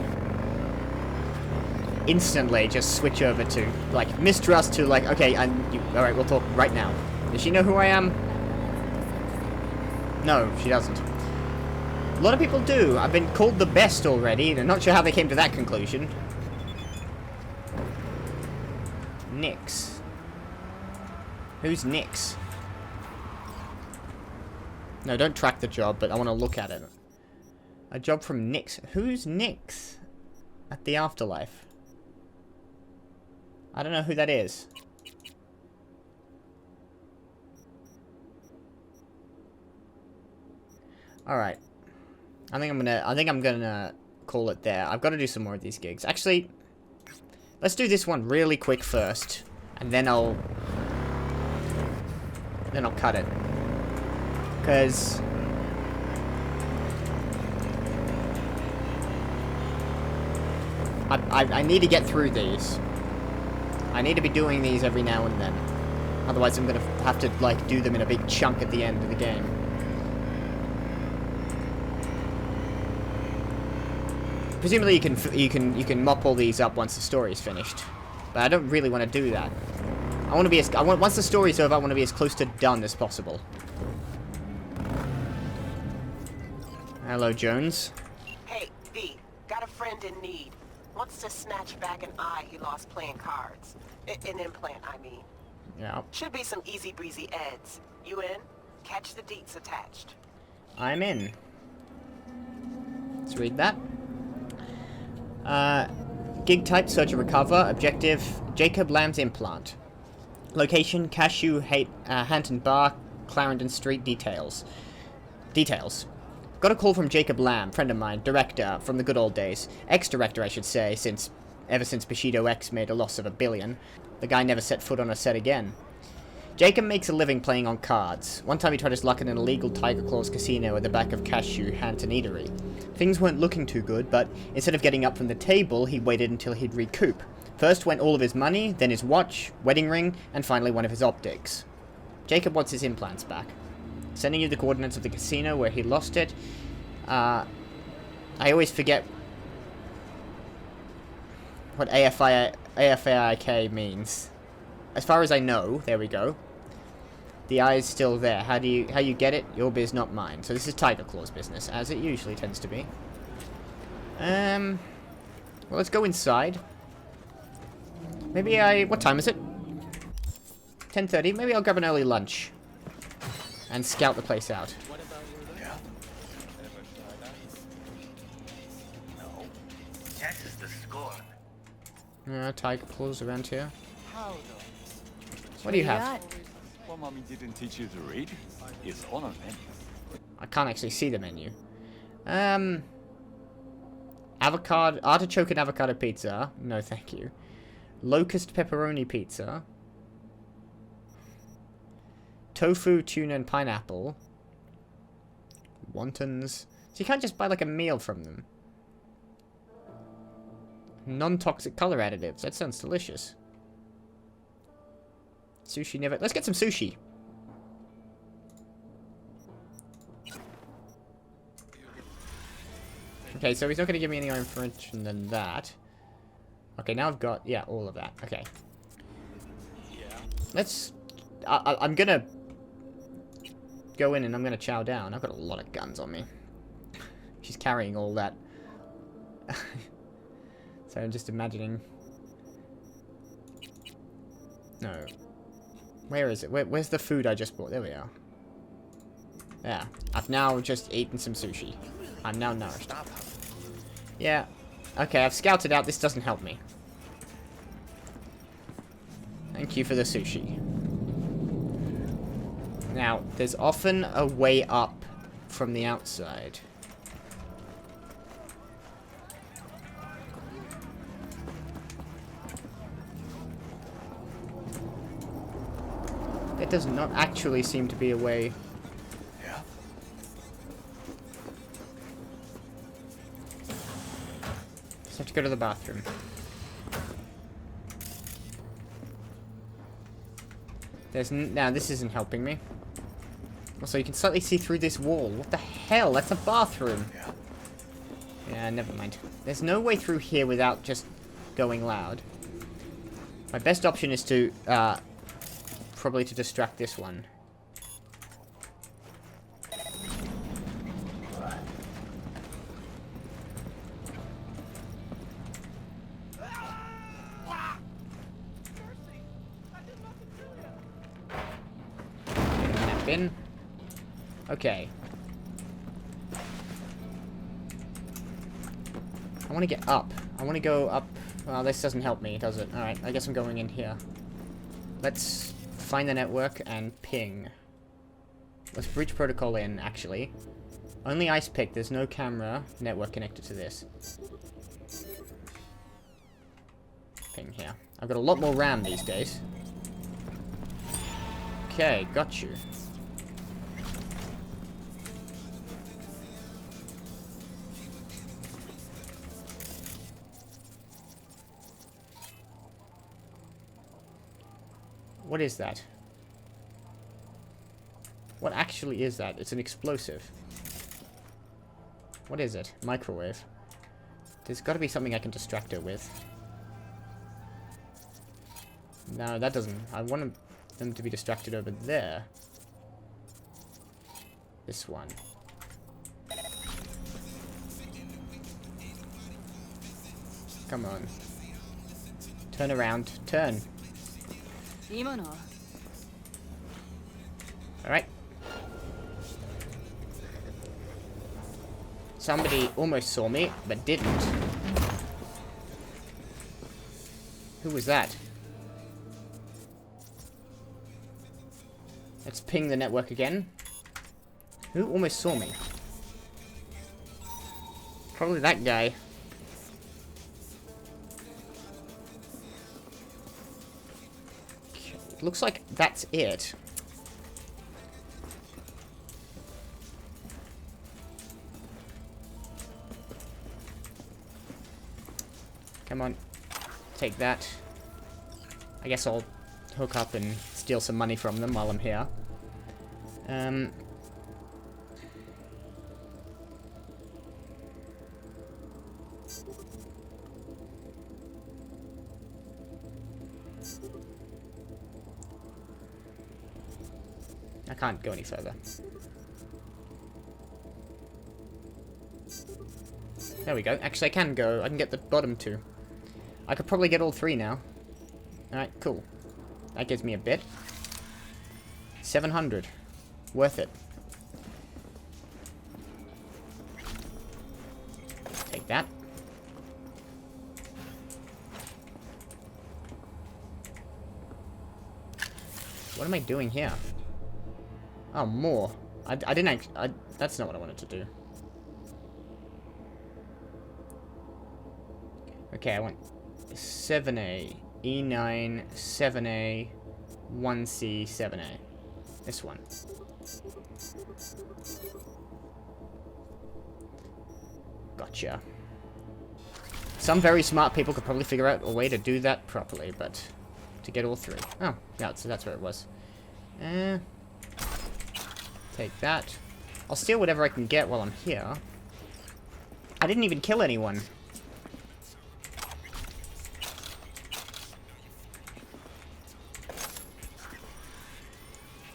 Instantly just switch over to, like, mistrust to, like, okay, alright, we'll talk right now. Does she know who I am? No, she doesn't. A lot of people do. I've been called the best already, and I'm not sure how they came to that conclusion. Nix. Who's Nix? No, don't track the job, but I want to look at it. A job from Nix. Who's Nix? At the Afterlife. I don't know who that is. Alright. I think I'm gonna call it there. I've got to do some more of these gigs. Actually, let's do this one really quick first. And then I'll cut it. Because I need to get through these. I need to be doing these every now and then. Otherwise I'm gonna have to like do them in a big chunk at the end of the game. Presumably you can mop all these up once the story's finished. But I don't really want to do that. Once the story's over, I want to be as close to done as possible. Hello, Jones. Hey, V. Got a friend in need. Wants to snatch back an eye he lost playing cards. An implant, I mean. Yeah. Should be some easy breezy eds. You in? Catch the deets attached. I'm in. Let's read that. Gig type, search and recover. Objective, Jacob Lamb's implant. Location, Cashew, Hanton Bar, Clarendon Street. Details. Got a call from Jacob Lamb, friend of mine, director from the good old days. Ex-director, I should say, ever since Bushido X made a loss of $1 billion. The guy never set foot on a set again. Jacob makes a living playing on cards. One time he tried his luck in an illegal Tiger Claws casino at the back of Cashew Hanton Eatery. Things weren't looking too good, but instead of getting up from the table, he waited until he'd recoup. First went all of his money, then his watch, wedding ring, and finally one of his optics. Jacob wants his implants back. Sending you the coordinates of the casino where he lost it. I always forget what AFAIK means. As far as I know, there we go. The eye is still there. How you get it? Your biz, not mine. So this is Tiger Claw's business, as it usually tends to be. Well, let's go inside. Maybe what time is it? 10:30. Maybe I'll grab an early lunch. And scout the place out. That's the score. Tiger Claws around here. What do you have? Well, Mommy didn't teach you to read. It's on our menu. I can't actually see the menu. Avocado, artichoke and avocado pizza. No, thank you. Locust pepperoni pizza. Tofu, tuna, and pineapple. Wontons. So you can't just buy like a meal from them. Non-toxic color additives. That sounds delicious. Sushi never... Let's get some sushi. Okay, so he's not going to give me any more information than that. Okay, now I've got... Yeah, all of that. Okay. Let's... I'm going to go in and I'm going to chow down. I've got a lot of guns on me. She's carrying all that. So I'm just imagining... No. Where is it? Where's the food I just bought? There we are. Yeah. I've now just eaten some sushi. I'm now nourished. Yeah. Okay, I've scouted out. This doesn't help me. Thank you for the sushi. Now, there's often a way up from the outside. There does not actually seem to be a way. Yeah. Just have to go to the bathroom. Now this isn't helping me. Also, you can slightly see through this wall. What the hell? That's a bathroom. Yeah. Yeah, never mind. There's no way through here without just going loud. My best option is to, probably to distract this one. Bin. Okay. I want to get up. I want to go up. Well, this doesn't help me, does it? Alright, I guess I'm going in here. Let's find the network and ping. Let's breach protocol in, actually. Only ice pick. There's no camera network connected to this. Ping here. I've got a lot more RAM these days. Okay, got you. What is that? What actually is that? It's an explosive. What is it? Microwave. There's got to be something I can distract her with. No, that doesn't. I want them to be distracted over there. This one. Come on. Turn around. Turn. Alright. Somebody almost saw me, but didn't. Who was that? Let's ping the network again. Who almost saw me? Probably that guy. Looks like that's it. Come on. Take that. I guess I'll hook up and steal some money from them while I'm here. I can't go any further. There we go. Actually, I can go. I can get the bottom two. I could probably get all three now. Alright, cool. That gives me a bit. 700. Worth it. Take that. What am I doing here? Oh, more. I didn't actually... that's not what I wanted to do. Okay, I want 7A, E9, 7A, 1C, 7A. This one. Gotcha. Some very smart people could probably figure out a way to do that properly, but to get all three. Oh, yeah, so that's where it was. Take that. I'll steal whatever I can get while I'm here. I didn't even kill anyone.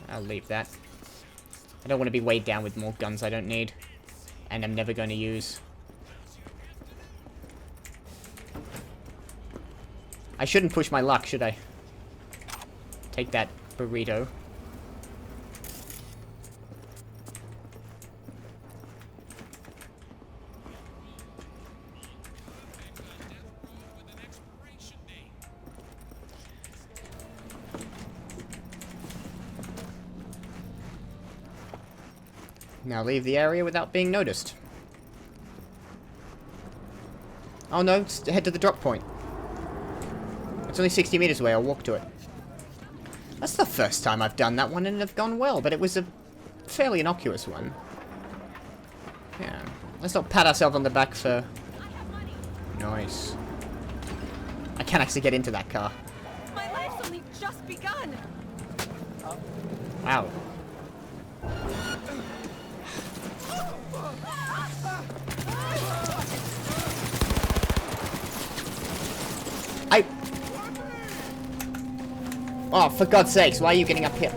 I'll leave that. I don't want to be weighed down with more guns I don't need. And I'm never going to use. I shouldn't push my luck, should I? Take that burrito. Now leave the area without being noticed. Oh no, head to the drop point. It's only 60 meters away, I'll walk to it. That's the first time I've done that one and it's gone well, but it was a fairly innocuous one. Yeah, let's not pat ourselves on the back for... Nice. I can actually get into that car. My life's only just begun. Wow. Oh, for God's sakes, why are you getting up here?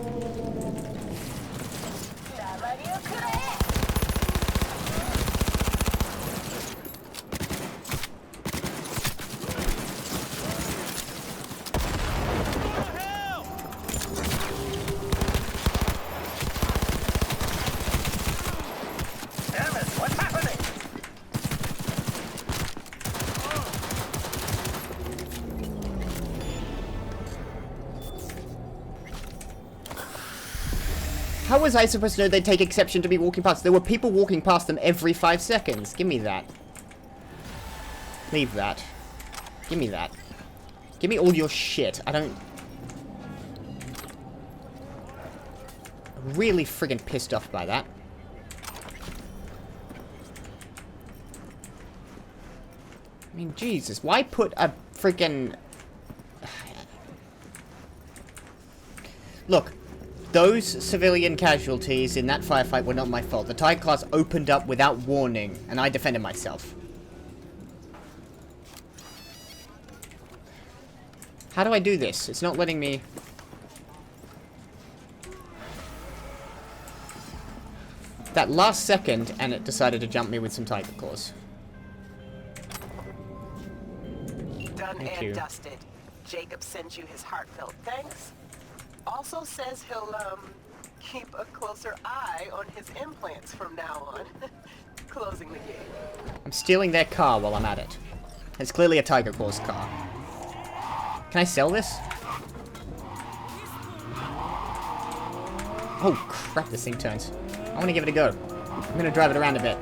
How was I supposed to know they'd take exception to me walking past? There were people walking past them every 5 seconds. Give me that. Leave that. Give me that. Give me all your shit. I don't... I'm really friggin' pissed off by that. I mean, Jesus. Why put a friggin'... Look. Those civilian casualties in that firefight were not my fault. The Tiger class opened up without warning, and I defended myself. How do I do this? It's not letting me... That last second, and it decided to jump me with some Tiger claws. Done Thank and you. dusted. Jacob sends you his heartfelt thanks. Also says he'll, keep a closer eye on his implants from now on. Closing the game. I'm stealing their car while I'm at it. It's clearly a Tiger Claws car. Can I sell this? Oh crap, this thing turns. I want to give it a go. I'm going to drive it around a bit.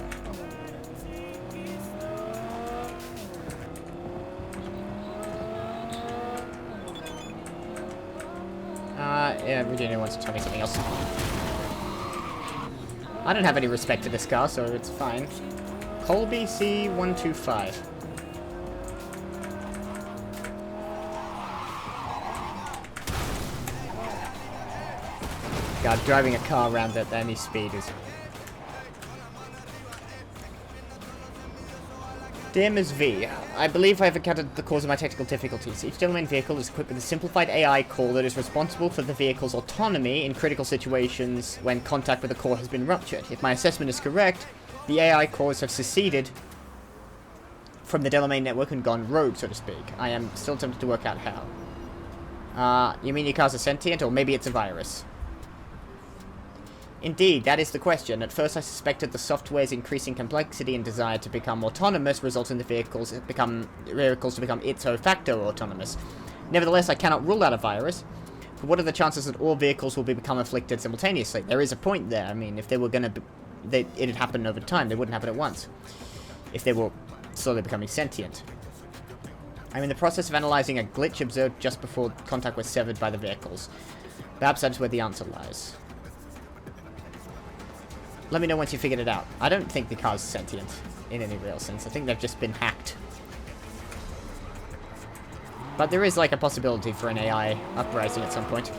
Yeah, Virginia wants to tell me something else. I don't have any respect for this car, so it's fine. Colby C125. God, driving a car around at any speed is... Dear Ms. V, I believe I have encountered the cause of my technical difficulties. Each Delamain vehicle is equipped with a simplified AI core that is responsible for the vehicle's autonomy in critical situations when contact with the core has been ruptured. If my assessment is correct, the AI cores have seceded from the Delamain network and gone rogue, so to speak. I am still attempting to work out how. You mean your cars are sentient, or maybe it's a virus? Indeed, that is the question. At first I suspected the software's increasing complexity and desire to become autonomous results in the vehicles to become ipso facto autonomous. Nevertheless, I cannot rule out a virus. But what are the chances that all vehicles will become afflicted simultaneously? There is a point there. I mean, if they were going to... it'd happen over time. They wouldn't happen at once. If they were slowly becoming sentient. I'm in the process of analyzing a glitch observed just before contact was severed by the vehicles. Perhaps that's where the answer lies. Let me know once you figured it out. I don't think the car's sentient in any real sense. I think they've just been hacked. But there is like a possibility for an AI uprising at some point.